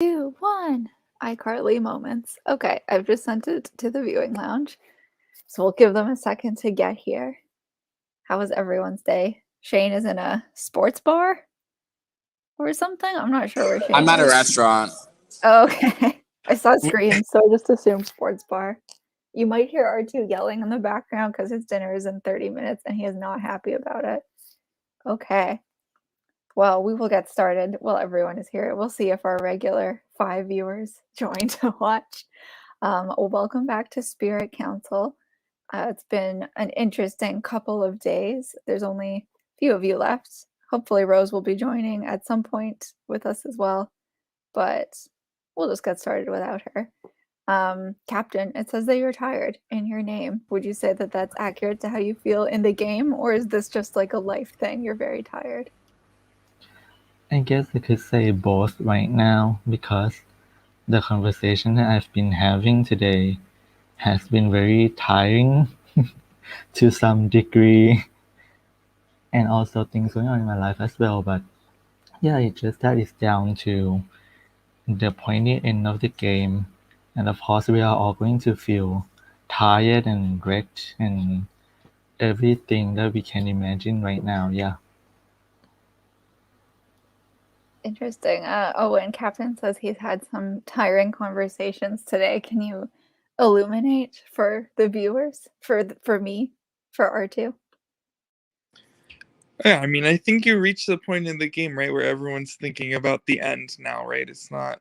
2, 1. iCarly moments. Okay, I've just sent it to the viewing lounge, so we'll give them a second to get here. How was everyone's day? Shane is in a sports bar or something? I'm not sure where Shane I'm at a is. restaurant. Oh, okay. I saw screens, so I just assumed sports bar. You might hear R2 yelling in the background because his dinner is in 30 minutes and he is not happy about it. Okay. Well, we will get started while everyone is here. We'll see if our regular 5 viewers join to watch. Welcome back to Spirit Council. It's been an interesting couple of days. There's only a few of you left. Hopefully Rose will be joining at some point with us as well, but we'll just get started without her. Captain, it says that you're tired in your name. Would you say that that's accurate to how you feel in the game, or is this just like a life thing? You're very tired. I guess I could say both right now because the conversation that I've been having today has been very tiring to some degree, and also things going on in my life as well. But yeah, it just that is down to the pointy end of the game, and of course we are all going to feel tired and wrecked and everything that we can imagine right now. Yeah. Interesting. And Captain says he's had some tiring conversations today. Can you illuminate for the viewers, for me, for R2? Yeah, I mean, I think you reach the point in the game, right, where everyone's thinking about the end now, right? It's not.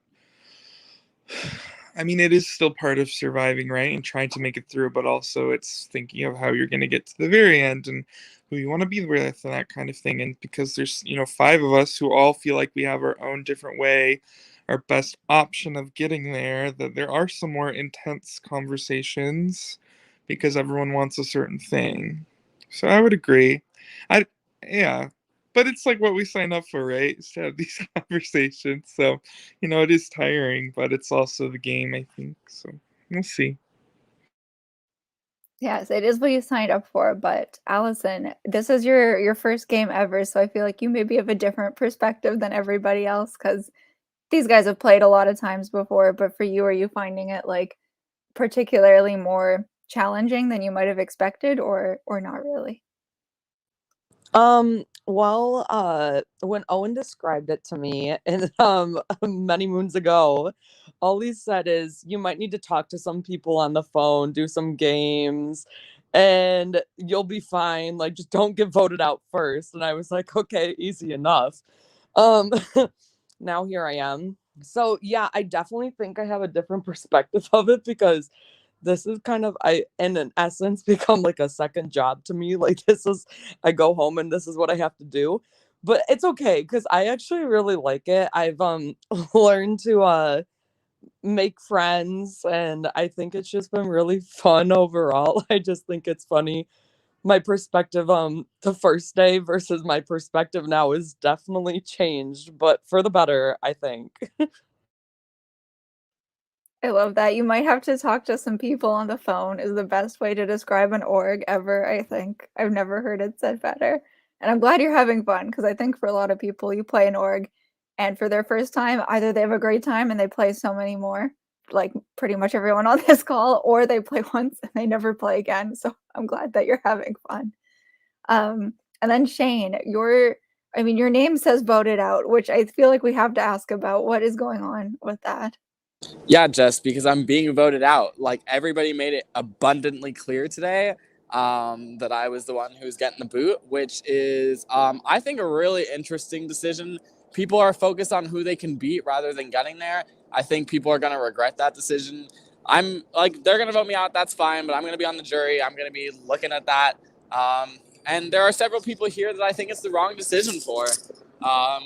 I mean, it is still part of surviving, right, and trying to make it through, but also it's thinking of how you're going to get to the very end and who you want to be with and that kind of thing. And because there's, 5 of us who all feel like we have our own different way, our best option of getting there, that there are some more intense conversations because everyone wants a certain thing. So I would agree. Yeah, but it's like what we sign up for, right? Is to have these conversations. So, it is tiring, but it's also the game, I think. So we'll see. Yes, it is what you signed up for, but Allison, this is your first game ever, so I feel like you maybe have a different perspective than everybody else because these guys have played a lot of times before, but for you, are you finding it like particularly more challenging than you might have expected or not really? When Owen described it to me and many moons ago, all he said is you might need to talk to some people on the phone, do some games, and you'll be fine. Like, just don't get voted out first. And I was like, okay, easy enough. Um Now here I am. So yeah, I definitely think I have a different perspective of it because this is kind of I in an essence become like a second job to me. Like this is I go home and this is what I have to do. But it's okay because I actually really like it. I've learned to make friends and I think it's just been really fun overall. I just think it's funny. My perspective the first day versus my perspective now is definitely changed, but for the better, I think. I love that. You might have to talk to some people on the phone is the best way to describe an org ever, I think. I've never heard it said better. And I'm glad you're having fun because I think for a lot of people, you play an org and for their first time, either they have a great time and they play so many more, like pretty much everyone on this call, or they play once and they never play again. So I'm glad that you're having fun. And then Shane, your name says voted out, which I feel like we have to ask about. What is going on with that? Yeah, Jess, because I'm being voted out. Like, everybody made it abundantly clear today that I was the one who's getting the boot, which is, I think, a really interesting decision. People are focused on who they can beat rather than getting there. I think people are going to regret that decision. I'm like, they're going to vote me out. That's fine, but I'm going to be on the jury. I'm going to be looking at that. And there are several people here that I think it's the wrong decision for.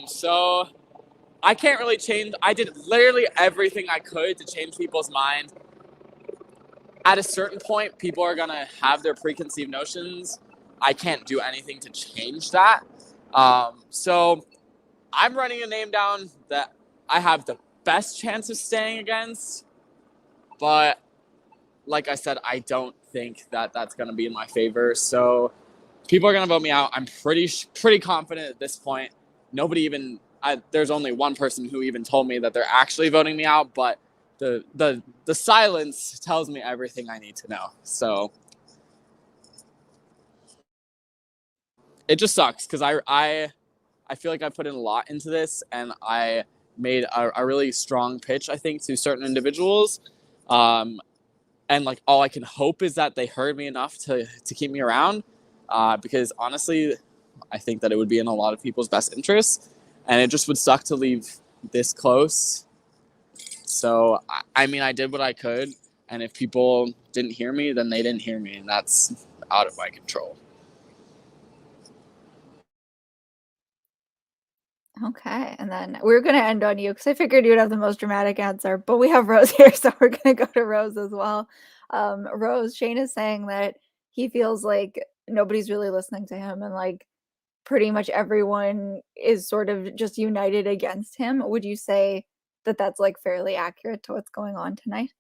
So I can't really change. I did literally everything I could to change people's mind. At a certain point, people are going to have their preconceived notions. I can't do anything to change that. So I'm running a name down that I have the best chance of staying against. But like I said, I don't think that that's going to be in my favor. So people are going to vote me out. I'm pretty confident at this point. Nobody even there's only one person who even told me that they're actually voting me out, but the silence tells me everything I need to know. So it just sucks because I feel like I put in a lot into this, and I made a really strong pitch, I think, to certain individuals. And like all I can hope is that they heard me enough to keep me around, because honestly, I think that it would be in a lot of people's best interests, and it just would suck to leave this close. So I mean, I did what I could, and if people didn't hear me, then they didn't hear me, and that's out of my control. Okay, and then we're gonna end on you because I figured you'd have the most dramatic answer, but we have Rose here, so we're gonna go to Rose as well. Rose, Shane is saying that he feels like nobody's really listening to him, and like pretty much everyone is sort of just united against him. Would you say that that's like fairly accurate to what's going on tonight?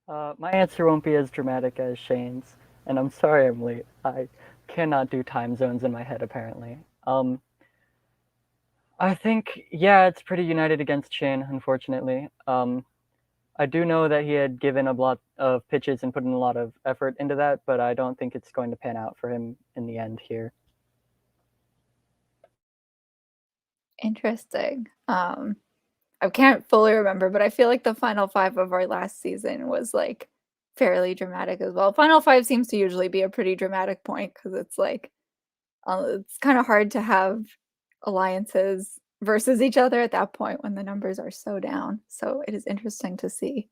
My answer won't be as dramatic as Shane's, and I'm sorry I'm late. I cannot do time zones in my head, apparently. I think, yeah, it's pretty united against Shane, unfortunately. I do know that he had given a lot of pitches and put in a lot of effort into that, but I don't think it's going to pan out for him in the end here. Interesting. I can't fully remember, but I feel like the final 5 of our last season was like fairly dramatic as well. Final 5 seems to usually be a pretty dramatic point because it's like it's kind of hard to have alliances versus each other at that point when the numbers are so down. So it is interesting to see.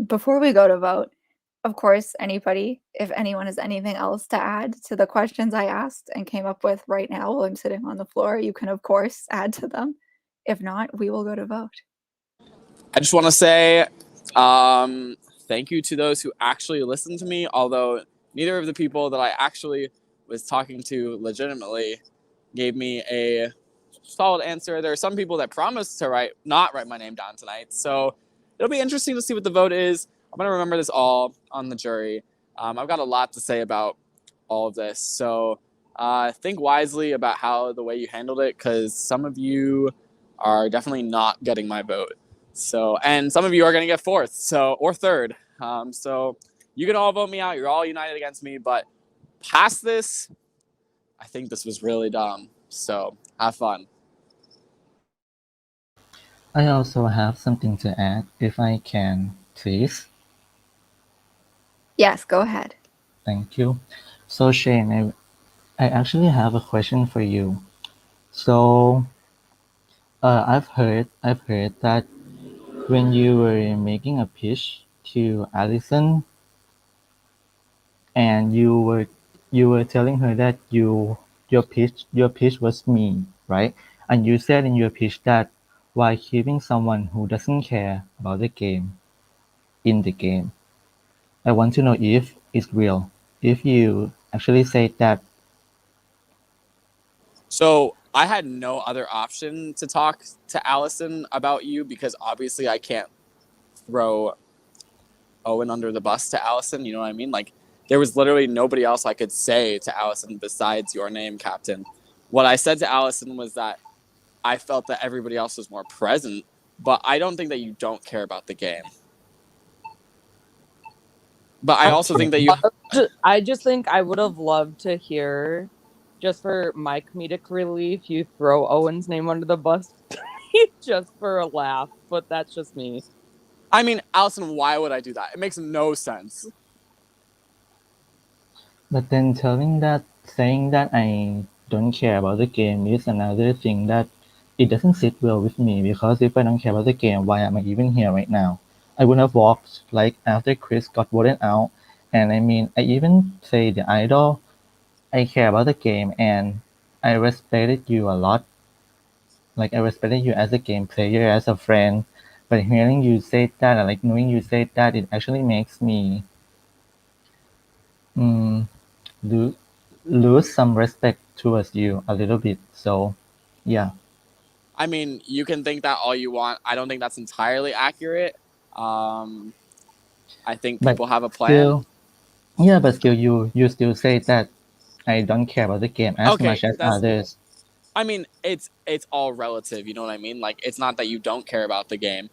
Before we go to vote, of course, if anyone has anything else to add to the questions I asked and came up with right now while I'm sitting on the floor, you can, of course, add to them. If not, we will go to vote. I just want to say thank you to those who actually listened to me, although neither of the people that I actually was talking to legitimately gave me a solid answer. There are some people that promised to not write my name down tonight, so it'll be interesting to see what the vote is. I'm going to remember this all on the jury. I've got a lot to say about all of this, so think wisely about how the way you handled it, because some of you are definitely not getting my vote. So, and some of you are going to get 4th, or 3rd. So you can all vote me out. You're all united against me, but past this, I think this was really dumb. So have fun. I also have something to add, if I can, please. Yes, go ahead. Thank you. So Shane, I actually have a question for you. So I've heard that when you were making a pitch to Allison, and you were telling her that your pitch was me, right? And you said in your pitch that while keeping someone who doesn't care about the game in the game. I want to know if it's real. If you actually said that. So I had no other option to talk to Allison about you, because obviously I can't throw Owen under the bus to Allison. You know what I mean? Like, there was literally nobody else I could say to Allison besides your name, Captain. What I said to Allison was that I felt that everybody else was more present, but I don't think that you don't care about the game. But I also think that you... I just think I would have loved to hear, just for my comedic relief, you throw Owen's name under the bus just for a laugh, but that's just me. I mean, Allison, why would I do that? It makes no sense. But then saying that I don't care about the game is another thing that it doesn't sit well with me, because if I don't care about the game, why am I even here right now? I would have walked like after Chris got voted out, and I mean, I even say the idol, I care about the game and I respected you a lot. Like I respected you as a game player, as a friend, but hearing you say that, and like knowing you say that, it actually makes me lose some respect towards you a little bit. So, yeah. I mean, you can think that all you want. I don't think that's entirely accurate. I think people have a plan. But still, you still say that I don't care about the game as much as others. I mean, it's all relative. You know what I mean? Like, it's not that you don't care about the game.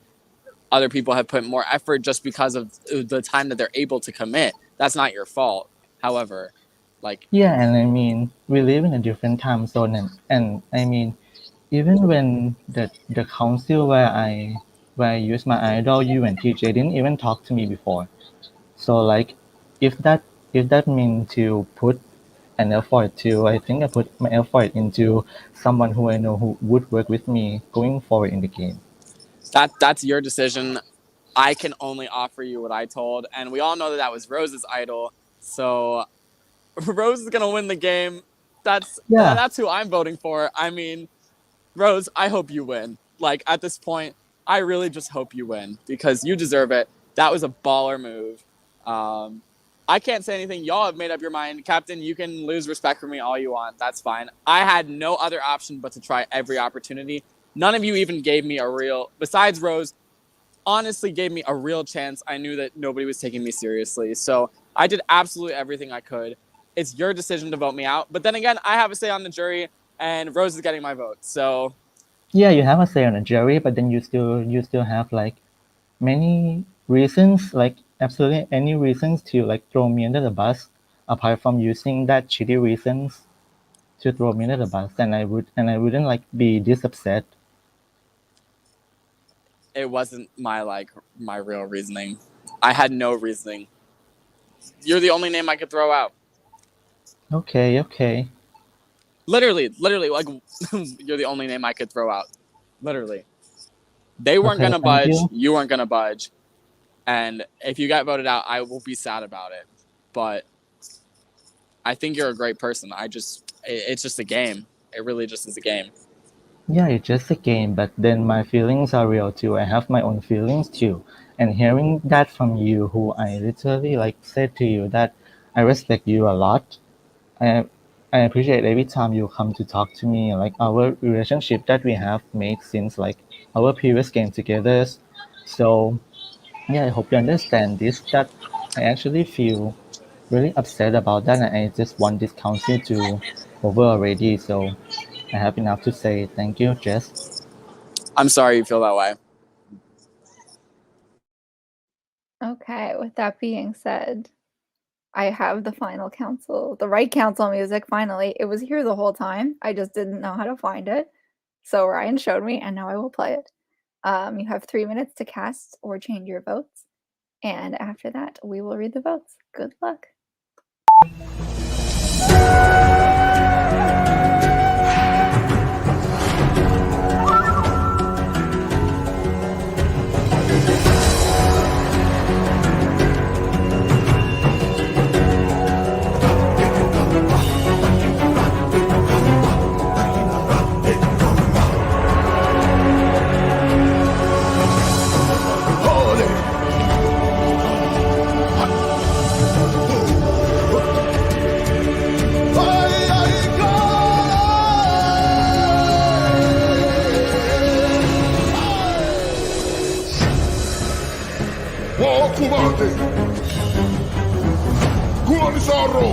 Other people have put more effort just because of the time that they're able to commit. That's not your fault. However, like, Yeah, and I mean, we live in a different time zone, and I mean, even when the council where I use my idol, you and TJ didn't even talk to me before. So like, if that if that means to put an effort to, I think I put my effort into someone who I know who would work with me going forward in the game. that's your decision. I can only offer you what I told, and we all know that was Rose's idol. So Rose is gonna win the game. Yeah, That's who I'm voting for. I mean, Rose, I hope you win. Like, at this point, I really just hope you win because you deserve it. That was a baller move. I can't say anything. Y'all have made up your mind. Captain, you can lose respect for me all you want. That's fine. I had no other option but to try every opportunity. None of you even gave me a real, besides Rose, honestly gave me a real chance. I knew that nobody was taking me seriously. So I did absolutely everything I could. It's your decision to vote me out. But then again, I have a say on the jury, and Rose is getting my vote. So yeah, you have a say on the jury, but then you still have like many reasons, like absolutely any reasons to like throw me under the bus, apart from using that shitty reasons to throw me under the bus, and I wouldn't like be this upset. it wasn't my real reasoning. I had no reasoning. You're the only name I could throw out. Okay. Literally, like, you're the only name I could throw out. Literally. They weren't Okay, gonna thank budge. you. You weren't gonna budge. And if you got voted out, I will be sad about it. But I think you're a great person. It's just a game. It really just is a game. Yeah, it's just a game, but then my feelings are real too. I have my own feelings too. And hearing that from you, who I literally like said to you that I respect you a lot. I I appreciate every time you come to talk to me, like our relationship that we have made since like our previous game together. So yeah, I hope you understand this, that I actually feel really upset about that, and I just want this council to over already. So I have enough to say. Thank you, Jess. I'm sorry you feel that way. Okay, with that being said, I have the final council, the right council music finally. It was here the whole time. I just didn't know how to find it. So Ryan showed me, and now I will play it. You have 3 minutes to cast or change your votes. And after that, we will read the votes. Good luck. Kumate! Kuonisaro!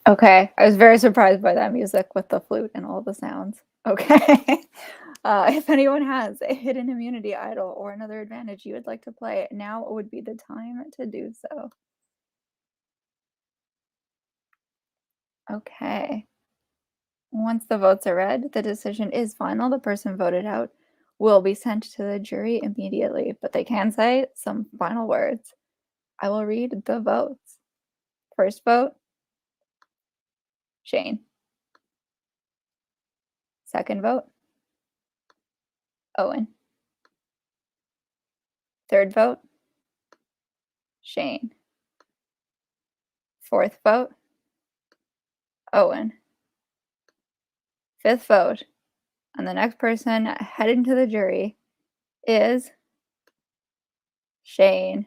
Okay, I was very surprised by that music with the flute and all the sounds. Okay. If anyone has a hidden immunity idol or another advantage you would like to play, now would be the time to do so. Okay. Once the votes are read, the decision is final. The person voted out will be sent to the jury immediately, but they can say some final words. I will read the votes. First vote, Shane. Second vote, Owen. Third vote, Shane. Fourth vote, Owen. Fifth vote, and the next person heading to the jury is Shane.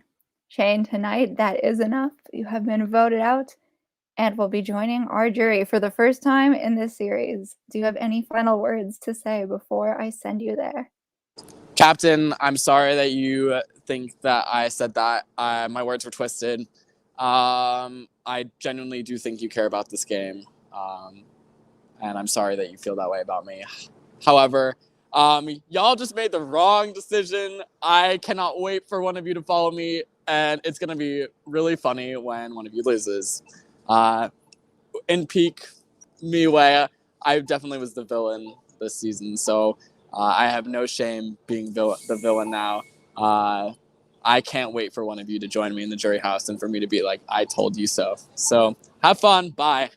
Shane, tonight that is enough. You have been voted out and will be joining our jury for the first time in this series. Do you have any final words to say before I send you there? Captain, I'm sorry that you think that I said that. My words were twisted. I genuinely do think you care about this game. And I'm sorry that you feel that way about me. However, y'all just made the wrong decision. I cannot wait for one of you to follow me, and it's going to be really funny when one of you loses. In peak me way, I definitely was the villain this season, so I have no shame being the villain now. I can't wait for one of you to join me in the jury house and for me to be like, I told you so. So have fun. Bye.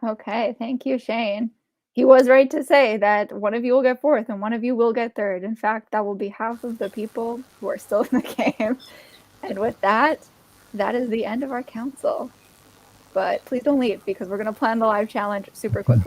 Okay, thank you, Shane. He was right to say that one of you will get fourth and one of you will get third. In fact, that will be half of the people who are still in the game. And with that, that is the end of our council. But please don't leave because we're going to plan the live challenge super quickly.